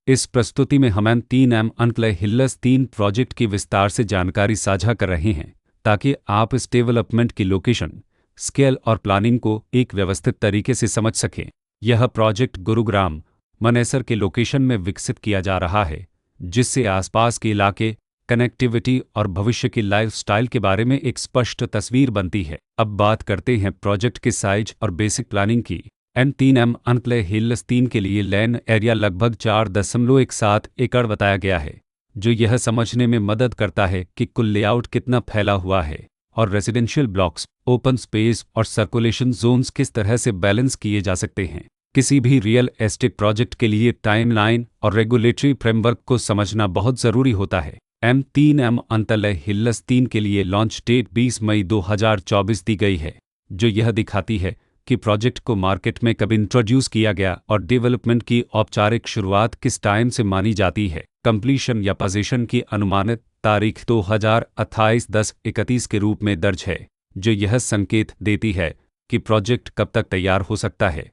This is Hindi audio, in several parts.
इस प्रस्तुति में हम M3M अनक्ले हिल्लस 3 प्रोजेक्ट की विस्तार से जानकारी साझा कर रहे हैं ताकि आप इस डेवलपमेंट की लोकेशन, स्केल और प्लानिंग को एक व्यवस्थित तरीके से समझ सकें। यह प्रोजेक्ट गुरुग्राम, मनेसर के लोकेशन में विकसित किया जा रहा है, जिससे आसपास के इलाके, कनेक्टिविटी और भविष्य की लाइफस्टाइल के बारे में एक स्पष्ट तस्वीर बनती है। अब बात करते हैं प्रोजेक्ट के साइज और बेसिक प्लानिंग की। M3M अनक्ले हिल्स 3 के लिए लैंड एरिया लगभग 4.17 एकड़ बताया गया है, जो यह समझने में मदद करता है कि कुल लेआउट कितना फैला हुआ है और रेजिडेंशियल ब्लॉक्स, ओपन स्पेस और सर्कुलेशन जोन्स किस तरह से बैलेंस किए जा सकते हैं। किसी भी रियल एस्टेट प्रोजेक्ट के लिए टाइमलाइन और रेगुलेटरी फ्रेमवर्क को समझना बहुत ज़रूरी होता है। M3M अनक्ले हिल्स 3 के लिए लॉन्च डेट 20 मई 2024 दी गई है, जो यह दिखाती है कि प्रोजेक्ट को मार्केट में कब इंट्रोड्यूस किया गया और डेवलपमेंट की औपचारिक शुरुआत किस टाइम से मानी जाती है। कंप्लीशन या पोजीशन की अनुमानित तारीख 2028-10-31 के रूप में दर्ज है, जो यह संकेत देती है कि प्रोजेक्ट कब तक तैयार हो सकता है।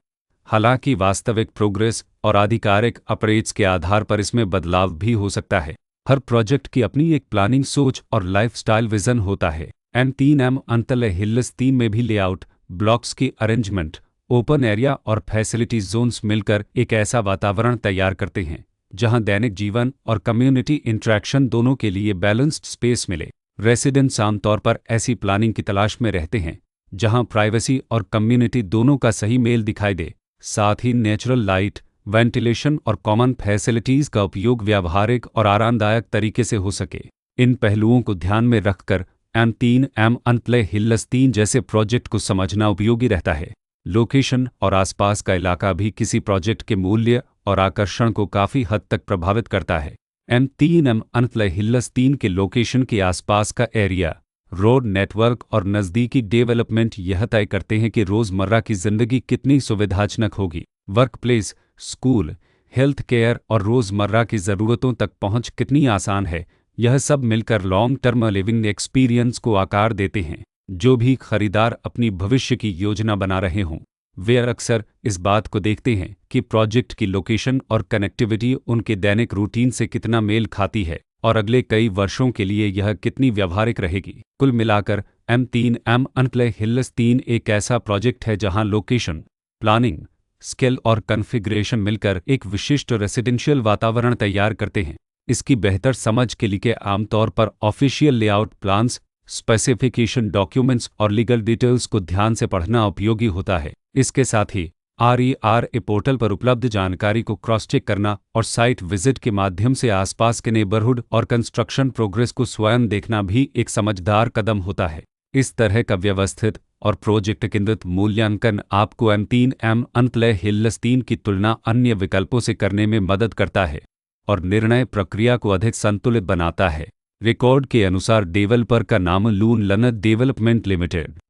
हालांकि वास्तविक प्रोग्रेस और आधिकारिक अपडेट्स के आधार पर इसमें बदलाव भी हो सकता है। हर प्रोजेक्ट की अपनी एक प्लानिंग सोच और लाइफस्टाइल विजन होता है। M3M अनक्ले हिल्स 3 में भी लेआउट, ब्लॉक्स की अरेंजमेंट, ओपन एरिया और फैसिलिटी जोन्स मिलकर एक ऐसा वातावरण तैयार करते हैं जहां दैनिक जीवन और कम्युनिटी इंटरेक्शन दोनों के लिए बैलेंस्ड स्पेस मिले। रेसिडेंट्स आमतौर पर ऐसी प्लानिंग की तलाश में रहते हैं जहां प्राइवेसी और कम्युनिटी दोनों का सही मेल दिखाई दे, साथ ही नेचुरल लाइट, वेंटिलेशन और कॉमन फैसिलिटीज़ का उपयोग व्यावहारिक और आरामदायक तरीके से हो सके। इन पहलुओं को ध्यान में रखकर M3M अनक्ले हिल्स 3 जैसे प्रोजेक्ट को समझना उपयोगी रहता है। लोकेशन और आसपास का इलाका भी किसी प्रोजेक्ट के मूल्य और आकर्षण को काफ़ी हद तक प्रभावित करता है। M3M अनक्ले हिल्स 3 के लोकेशन के आसपास का एरिया, रोड नेटवर्क और नज़दीकी डेवलपमेंट यह तय करते हैं कि रोज़मर्रा की ज़िंदगी कितनी सुविधाजनक होगी। Work place, school, health care और रोज़मर्रा की ज़रूरतों तक पहुँच कितनी आसान है, यह सब मिलकर लॉन्ग टर्म लिविंग एक्सपीरियंस को आकार देते हैं। जो भी खरीदार अपनी भविष्य की योजना बना रहे हों, वे अक्सर इस बात को देखते हैं कि प्रोजेक्ट की लोकेशन और कनेक्टिविटी उनके दैनिक रूटीन से कितना मेल खाती है और अगले कई वर्षों के लिए यह कितनी व्यावहारिक रहेगी। कुल मिलाकर M3M अनक्ले हिल्स 3 एक ऐसा प्रोजेक्ट है जहां लोकेशन, प्लानिंग, स्केल और कॉन्फ़िगरेशन मिलकर एक विशिष्ट रेसिडेंशियल वातावरण तैयार करते हैं। इसकी बेहतर समझ के लिए आमतौर पर official layout plans, specification documents और लीगल डिटेल्स को ध्यान से पढ़ना उपयोगी होता है। इसके साथ ही RERA पोर्टल पर उपलब्ध जानकारी को क्रॉस चेक करना और साइट विजिट के माध्यम से आसपास के नेबरहुड और कंस्ट्रक्शन प्रोग्रेस को स्वयं देखना भी एक समझदार कदम होता है। इस तरह का व्यवस्थित और प्रोजेक्ट केंद्रित मूल्यांकन आपको M3M अनक्ले हिल्स 3 की तुलना अन्य विकल्पों से करने में मदद करता है और निर्णय प्रक्रिया को अधिक संतुलित बनाता है। रिकॉर्ड के अनुसार डेवलपर का नाम लून लनत डेवलपमेंट लिमिटेड